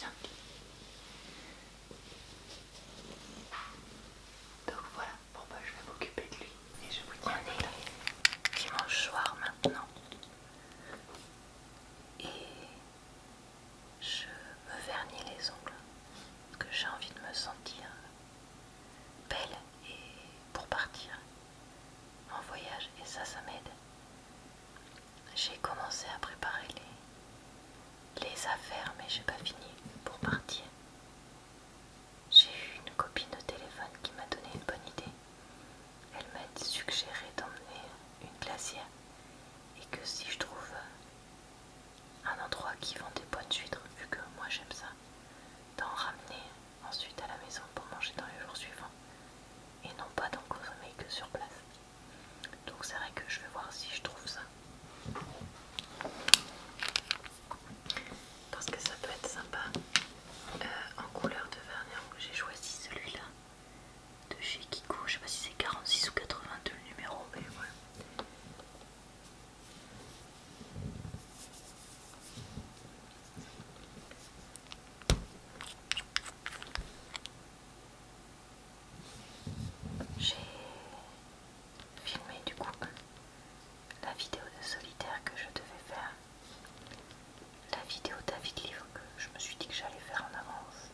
bien. Donc voilà, bon bah je vais m'occuper de lui et je vous dis à plus tard. Dimanche soir maintenant et je me vernis les ongles parce que j'ai envie de me sentir belle et pour partir en voyage et ça m'aide. J'ai commencé à préparer les affaires mais j'ai pas fini pour partir. J'ai eu une copine au téléphone qui m'a donné une bonne idée. Elle m'a suggéré d'emmener une glacière et que si je trouve un endroit qui vend des pois de huîtres, vu que moi j'aime ça, d'en ramener ensuite à la maison pour manger dans les jours suivants et non pas d'en consommer que sur place. Donc c'est vrai que je vais voir si je trouve ça parce que ça peut être sympa. En couleur de vernis, j'ai choisi celui-là de chez Kiko, je sais pas si c'est 46 ou 82 le numéro, mais voilà. J'ai filmé du coup la vidéo de solitaire que je devais faire, la vidéo David Livre que je me suis dit que j'allais faire en avance.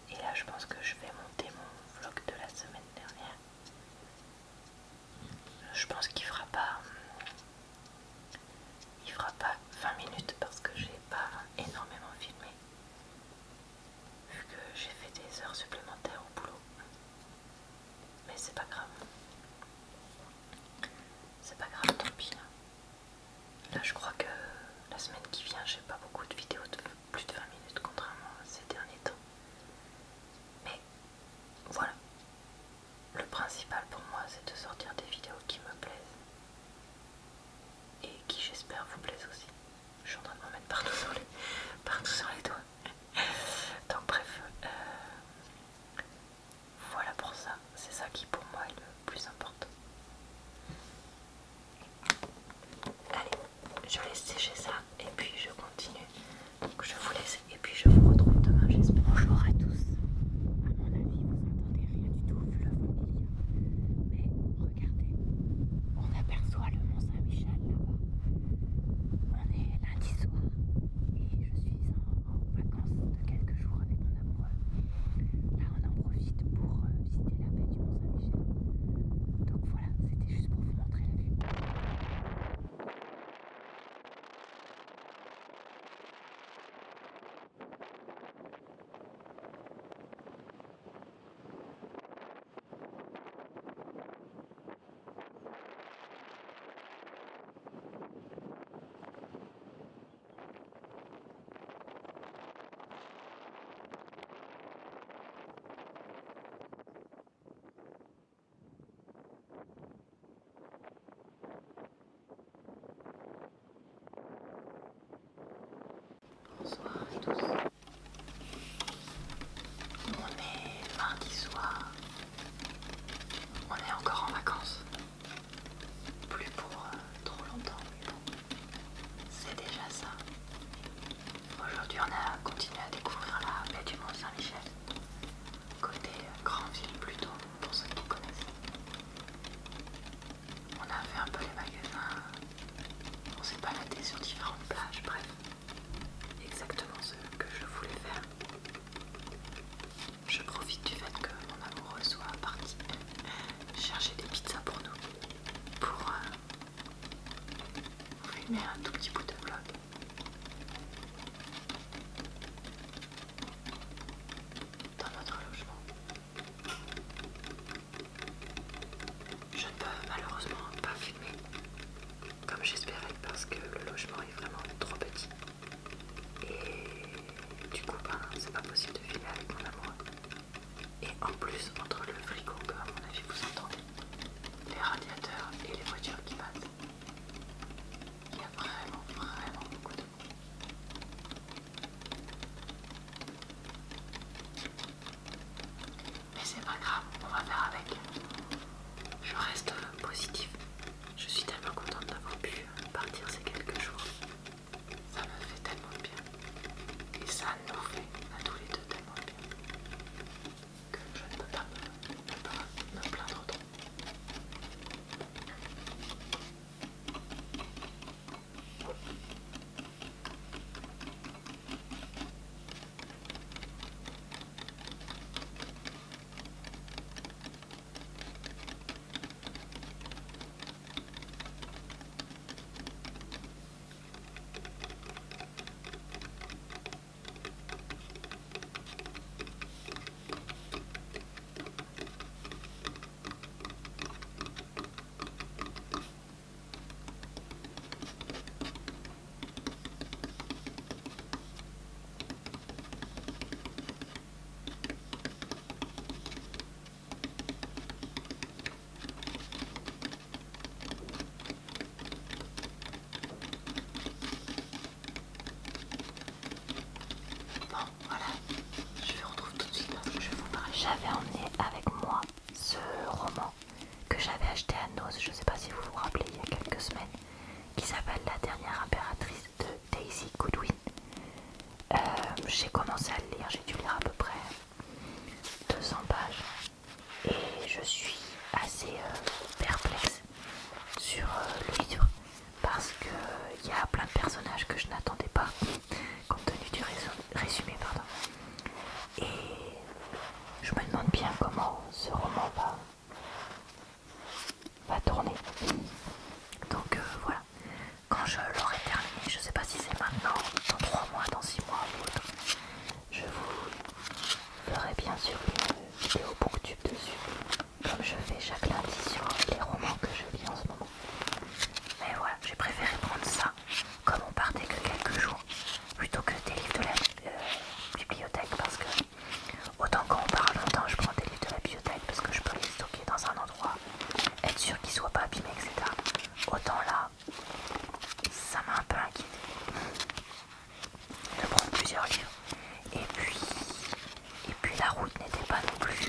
Et là je pense que je vais monter mon vlog de la semaine dernière. Je pense qu'il fera pas 20 minutes parce que j'ai pas énormément filmé vu que j'ai fait des heures supplémentaires au boulot. Mais c'est pas grave. C'est pas grave, tant pis. Là je crois que la semaine qui vient j'ai pas beaucoup de vidéos de plus de 20 minutes contrairement à ces derniers temps. Mais voilà. Le principal pour moi c'est de sortir des vidéos qui me plaisent et qui j'espère vous plaisent aussi. Je suis en train de m'en mettre partout sur les doigts. Donc bref, voilà pour ça. C'est ça qui pour moi est le plus important. Allez, je laisse sécher ça et puis je continue. Donc je vous laisse et puis je vous retrouve demain, j'espère. Bonjour à tous. À mon avis, vous n'entendez rien du tout vu le vent qu'il y a. Mais regardez, on aperçoit le Mont Saint-Michel là-bas. On est lundi soir et je suis en vacances de quelques jours avec mon amoureux. Là on en profite pour visiter la baie du Mont Saint-Michel. Donc voilà, c'était juste pour vous montrer la vue. Bonsoir à tous. On est mardi soir. On est encore en vacances. Plus pour trop longtemps, mais bon, c'est déjà ça. Aujourd'hui, on a continué à découvrir la baie du Mont Saint-Michel. Côté Grandville plutôt, pour ceux qui connaissent. On a fait un peu les magasins. On s'est baladé sur différentes plages, bref. Exactement ce que je voulais faire. Je profite du fait que mon amoureux soit parti chercher des pizzas pour nous, pour vous filmer un tout petit bout de vlog. Dans notre logement. Je ne peux malheureusement pas filmer comme j'espérais parce que le logement est vraiment trop petit. Et du coup, c'est pas possible de filmer avec mon amoureux. Et en plus, entre le frigo, que à mon avis vous entendez, les radiateurs et les voitures qui passent, il y a vraiment beaucoup de monde. Mais c'est pas grave, on va faire avec. Je reste positive. Je suis tellement contente d'avoir pu partir ces quelques jours. Ça me fait tellement de bien. j'ai commencé à le lire, j'ai dû lire à peu près 200 pages et je suis assez perplexe sur le livre parce qu'il y a plein de personnages que je n'attendais pas compte tenu du résumé. Pardon. Et je me demande bien comment ce roman va tourner. Donc voilà, quand je l'aurai terminé, je sais pas si c'est maintenant, dans 3 mois, dans 6 mois ou autre, je vous ferai bien sûr une vidéo booktube dessus, comme je fais chaque lundi sur les romans que je lis en ce moment. Mais voilà, j'ai préféré prendre ça, comme on partait que quelques jours, plutôt que des livres de la bibliothèque, parce que autant quand on part longtemps, je prends des livres de la bibliothèque parce que je peux les stocker dans un endroit, être sûr qu'ils soient pas abîmés, etc. Autant là, ça m'a un peu inquiété de prendre plusieurs livres. Et puis la route n'était pas non plus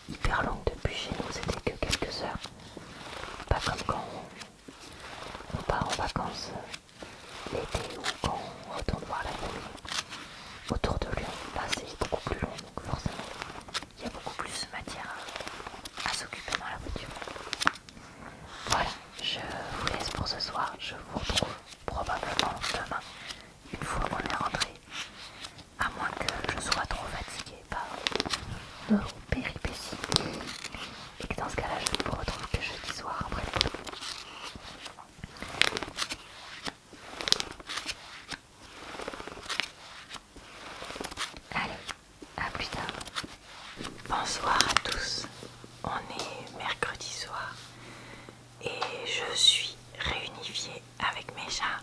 hyper longue depuis chez nous, c'était que quelques heures. Pas comme quand on part en vacances l'été ou quand on retourne voir la famille autour de Lyon. Là c'est beaucoup plus long, donc forcément il y a beaucoup plus de matière à s'occuper dans la voiture. Voilà, je vous laisse pour ce soir, je vous retrouve probablement demain, une fois qu'on est rentré, à moins que je sois trop fatiguée par nos péripéties, et que dans ce cas-là je ne vous retrouve que jeudi soir après le boulot. Allez, à plus tard. Bonsoir à tous, on est mercredi soir et je suis réunifiée avec mes chats.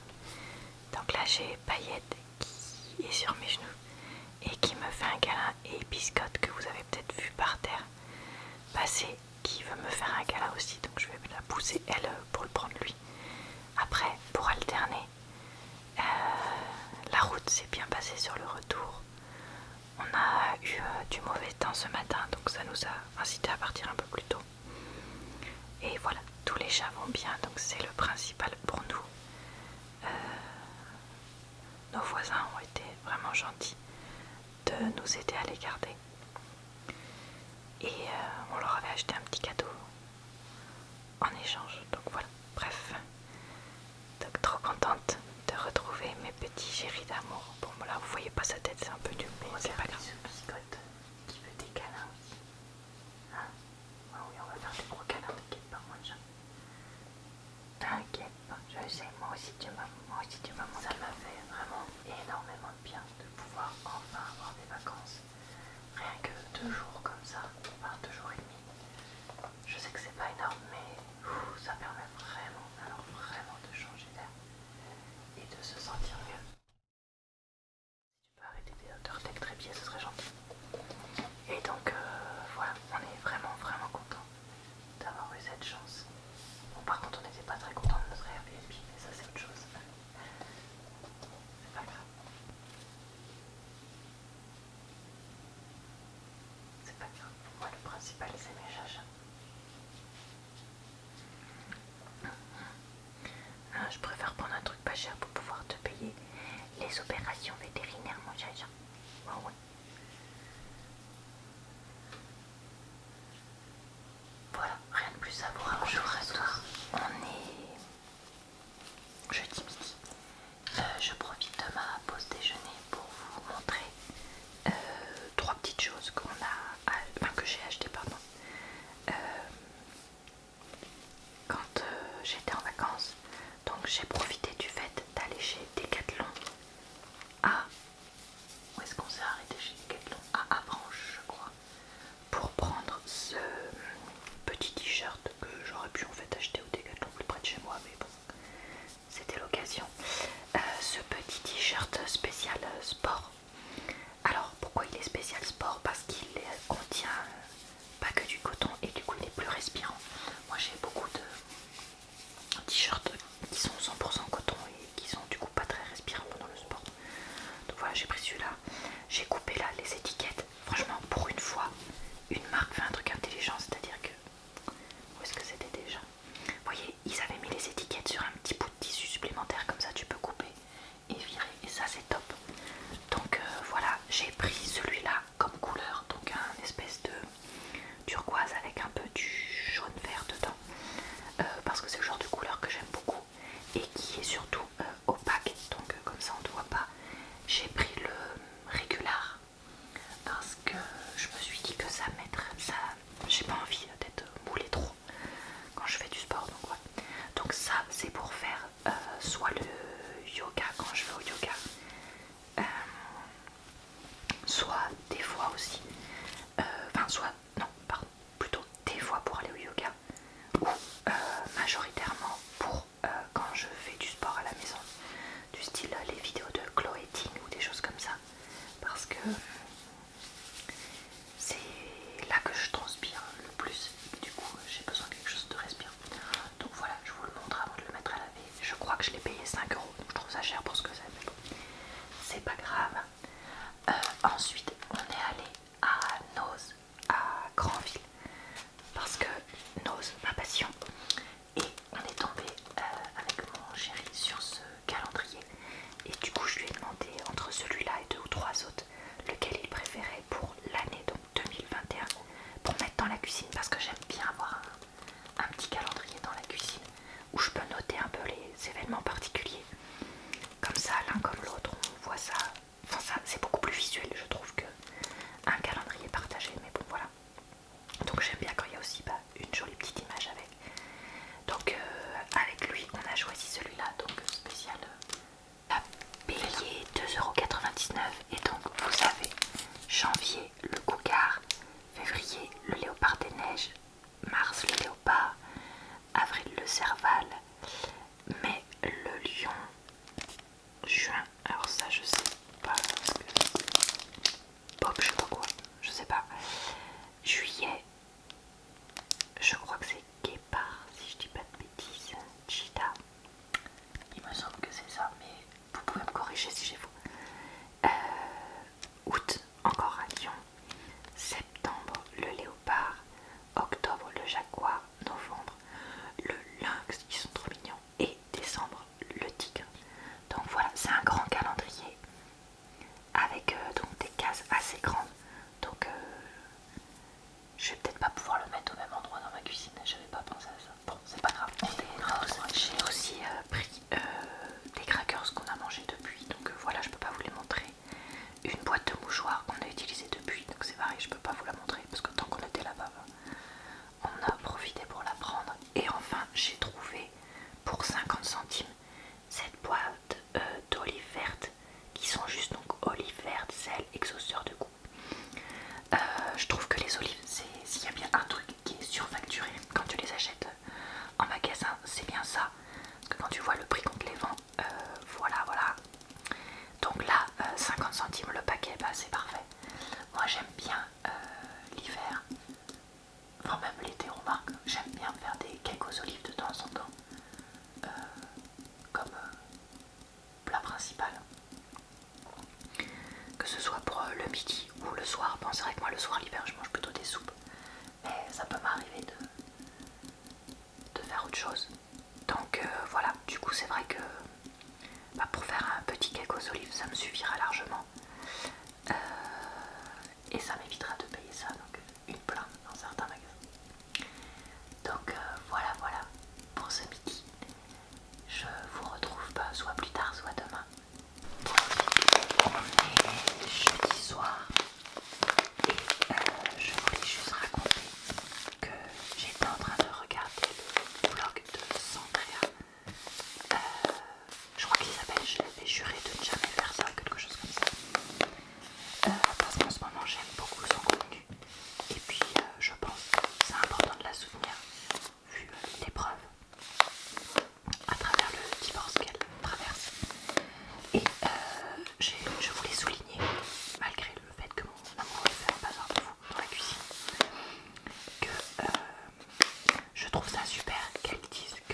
Donc là j'ai Paillette qui est sur mes genoux et qui me fait un câlin, et Biscotte que vous avez peut-être vu par terre passer qui veut me faire un câlin aussi, donc je vais la pousser elle pour le prendre lui. Après pour alterner, la route s'est bien passée sur le retour. On a eu du mauvais temps ce matin, donc ça nous a incité à partir un peu plus tôt. Et voilà, tous les chats vont bien, donc c'est le principal pour nous. Nos voisins ont été vraiment gentils de nous aider à les garder. Et on leur avait acheté un petit cadeau en échange. Donc voilà, bref. Donc trop contente de retrouver mes petits chéris d'amour. Bon là vous voyez pas sa tête, c'est un peu nul, mais c'est pas grave. Ce Biscotte qui veut des câlins aussi. Hein? Ah oui, on va faire des gros câlins, t'inquiète pas, moi déjà. T'inquiète pas, je sais, moi aussi tu m'as. Ça m'a fait vraiment énormément de bien de pouvoir enfin avoir des vacances. Rien que 2 jours comme ça, enfin 2 jours et demi. Je sais que c'est pas énorme, mais ça permet vraiment, alors vraiment de changer d'air et de se sentir mieux. Si tu peux arrêter de retenir trépied, ce serait gentil. Et donc voilà, on est vraiment content d'avoir eu cette chance. Bon, par contre on n'était pas très content de notre Airbnb, mais ça c'est autre chose. C'est pas grave. C'est pas grave. Moi le principal c'est mes chachas. Je préfère prendre un truc pas cher pour pouvoir te payer les opérations vétérinaires, mon chacha. Oh oui. Voilà, rien de plus à vous rajouter. Bonjour à tous. On est jeudi midi. Je profite de ma pause déjeuner pour vous montrer 3 petites choses que j'ai achetées, pardon. Quand j'étais en vacances, donc j'ai profité du fait d'aller chez Decathlon à... Où est-ce qu'on s'est arrêté chez Decathlon? À Avranches, je crois, pour prendre ce petit t-shirt que j'aurais pu en fait acheter au Decathlon plus près de chez moi, mais bon, c'était l'occasion. Ce petit t-shirt spécial sport. Alors pourquoi il est spécial sport? Parce qu'il contient pas que du coton et du coup il est plus respirant. Moi j'ai beaucoup de t-shirts qui sont 100% coton et qui sont du coup pas très respirants pendant le sport. Donc voilà, j'ai pris celui-là. J'ai coupé là les étiquettes. Franchement, pour une fois, une marque fait un truc intelligent, c'est-à-dire que... Où est-ce que c'était déjà? Vous voyez, ils avaient mis les étiquettes sur un petit bout de tissu supplémentaire, comme ça tu peux couper et virer, et ça c'est top. Donc août, encore à Lyon. Septembre, le léopard. Octobre, le jaguar. Novembre, le lynx, ils sont trop mignons. Et décembre, le tigre. Donc voilà, c'est un grand calendrier avec donc des cases assez grandes. Donc je vais peut-être pas pouvoir le mettre au même endroit dans ma cuisine. J'avais pas pensé à ça. Bon, c'est pas grave. J'ai aussi pris des crackers qu'on a mangé depuis. Donc voilà, je peux pas vous les montrer. Une boîte de mouchoirs qu'on a utilisée depuis. Donc c'est pareil, je peux pas vous la montrer parce que tant qu'on était là-bas, on a profité pour la prendre. Et enfin, j'ai trouvé pour 50 centimes cette boîte d'olives vertes qui sont juste donc olives vertes, sel, exhausteur de goût. Je trouve que les olives, s'il y a bien un truc qui est surfacturé quand tu les achètes en magasin, c'est bien ça. Parce que quand tu vois le prix qu'on te les vend, voilà. Donc là, 50 centimes le paquet, bah, c'est parfait. Moi j'aime bien l'hiver, enfin même l'été, remarque, j'aime bien faire des cakes aux olives de temps en temps, comme plat principal. Que ce soit pour le midi ou le soir. Bon, c'est vrai que moi le soir, l'hiver, je mange plutôt des soupes. Mais ça peut m'arriver de faire autre chose. Donc voilà, du coup c'est vrai que bah, pour faire un petit cake aux olives, ça me suffira largement. Et ça m'évitera de payer ça, donc une plainte dans certains magasins. Donc voilà pour ce midi. Je vous retrouve bah, soit plus tard, soit demain. On est jeudi soir et je voulais juste raconter que j'étais en train de regarder le vlog de Sandrea. Je crois qu'il s'appelle Je l'avais juré de ne jamais faire ça, quelque chose comme ça. Parce qu'en ce moment j'aime beaucoup son contenu. Et puis je pense que c'est important de la soutenir vu l'épreuve à travers le divorce qu'elle traverse. Et je voulais souligner, malgré le fait que mon amoureux fait un bazar de fou dans la cuisine, que je trouve ça super qu'elle dise que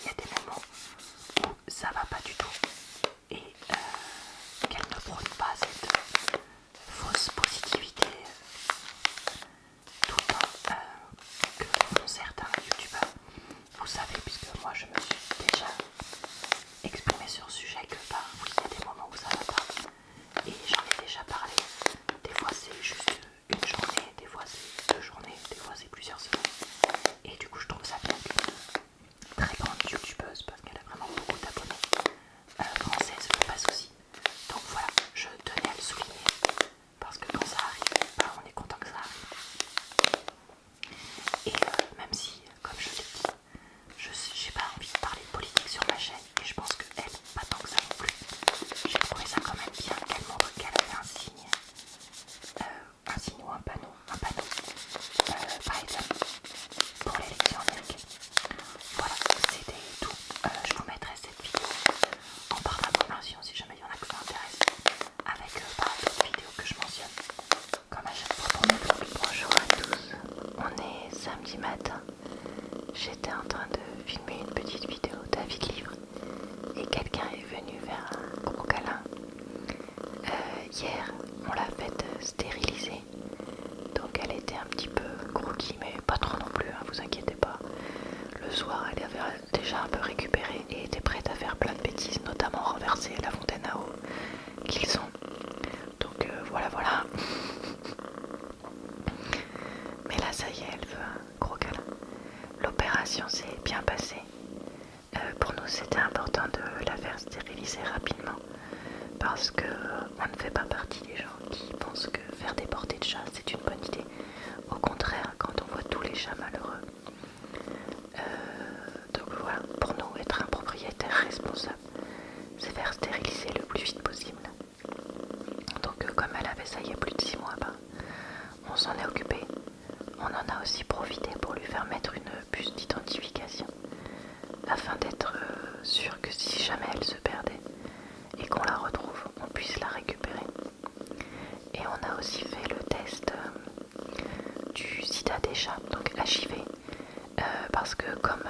y a des moments où ça va pas du tout et qu'elle ne prône pas cette fausse positivité tout le temps que font certains youtubeurs. Vous savez, puisque moi je me suis déjà exprimée sur le sujet, que bah oui, il y a des moments où ça va pas et j'en ai déjà parlé. Des fois c'est juste une journée, des fois c'est 2 journées, des fois c'est plusieurs semaines. Et du coup je trouve ça bien qu'une très grande youtubeuse, parce qu'elle a vraiment beaucoup d'abonnés, française le fasse aussi. Donc voilà, je tenais à le souligner parce que quand ça arrive, bah, on est content que ça arrive. Et même si, comme je l'ai dit, j'ai pas envie de parler de politique sur ma chaîne, et je pense qu'elle, pas tant que ça non plus, j'ai trouvé ça quand même bien qu'elle montre qu'elle avait un signe ou un panneau Biden pour l'élection américaine. Voilà, c'était tout. Je vous mettrai cette vidéo en barre d'informations si jamais il y en a que ça intéresse, avec d'autres vidéos que je mentionne, comme à chaque fois pour mes vlogs. Bonjour à tous, on est samedi matin. J'étais en train de filmer une petite vidéo d'avis de livre et quelqu'un est venu faire un gros câlin. Hier, on l'a faite stériliser, donc elle était un petit peu croquis, mais pas trop non plus, hein, vous inquiétez pas. Le soir, elle avait déjà un peu récupéré et était prête à faire plein de bêtises, notamment renverser la fontaine à eau qu'ils sont. Donc voilà. Mais là, ça y est, elle veut un gros câlin. L'opération s'est bien passée. Pour nous, c'était important de la faire stériliser rapidement parce que on ne fait pas partie des gens qui pensent que faire déporter de chats c'est une bonne idée. Au contraire, quand on voit tous les chats malheureux. Donc voilà, pour nous, être un propriétaire responsable, c'est faire stériliser le plus vite possible. Donc comme elle avait ça il y a plus de 6 mois, on s'en est occupé. On en a aussi profité pour lui faire mettre une puce d'identification afin d'être sûr que si jamais elle se perdait et qu'on la retrouve, on puisse la récupérer. Et on a aussi fait le test du sida des chats, donc HIV, parce que comme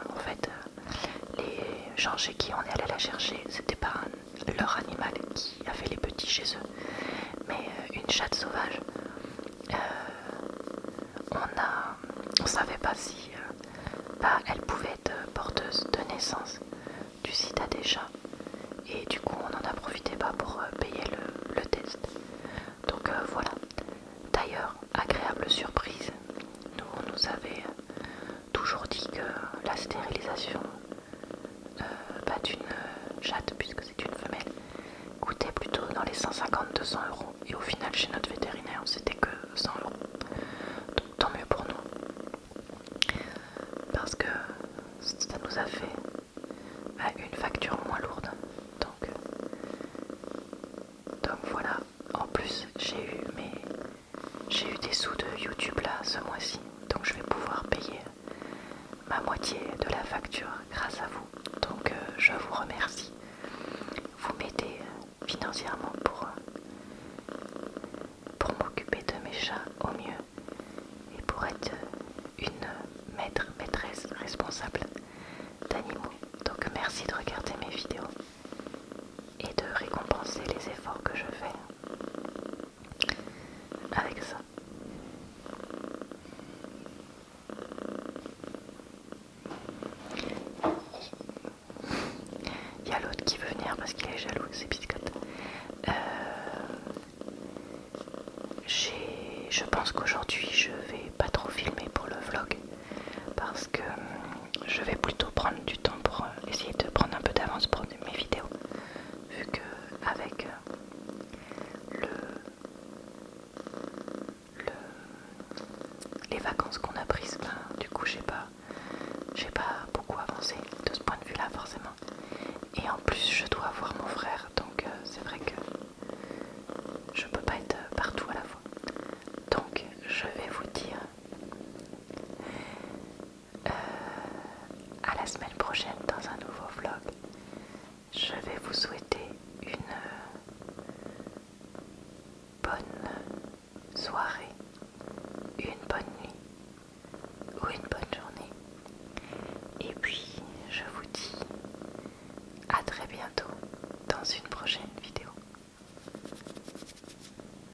en fait les gens chez qui on est allé la chercher, c'était pas leur animal qui a fait les petits chez eux, une chatte sauvage. On savait pas si elle pouvait être porteuse de naissance du sida déjà, et du coup on en a profité pour payer le test. Donc voilà. D'ailleurs, agréable surprise, nous on nous avait toujours dit que la stérilisation d'une chatte, puisque c'est une femelle, coûtait plutôt dans les 150-200 euros, et au final chez notre vétérinaire c'était que 100 euros. Donc tant mieux pour nous, parce que ça nous a fait une facture moins lourde. Donc voilà. En plus j'ai eu des sous de YouTube là ce mois-ci, donc je vais pouvoir payer ma moitié de la facture grâce à vous. Donc je vous remercie. Vous m'aidez financièrement pour m'occuper de mes chats au mieux et pour être une maîtresse responsable d'animaux. Donc merci de regarder mes vidéos et de récompenser les efforts que je fais avec ça. Il y a l'autre qui veut venir parce qu'il est jaloux, c'est Biscotte. Je pense qu'aujourd'hui je vais pas trop filmer pour le vlog parce que je vais plutôt prendre du temps pour essayer de prendre un peu d'avance pour mes vidéos, vu que avec les vacances qu'on a prises, du coup j'ai pas beaucoup avancé de ce point de vue là forcément, et en plus je dois voir mon frère, donc c'est vrai que je peux pas être partout à la fois. Donc je vais vous dire à la semaine prochaine dans un nouveau vlog. Je vais vous souhaiter une bonne soirée, une bonne nuit ou une bonne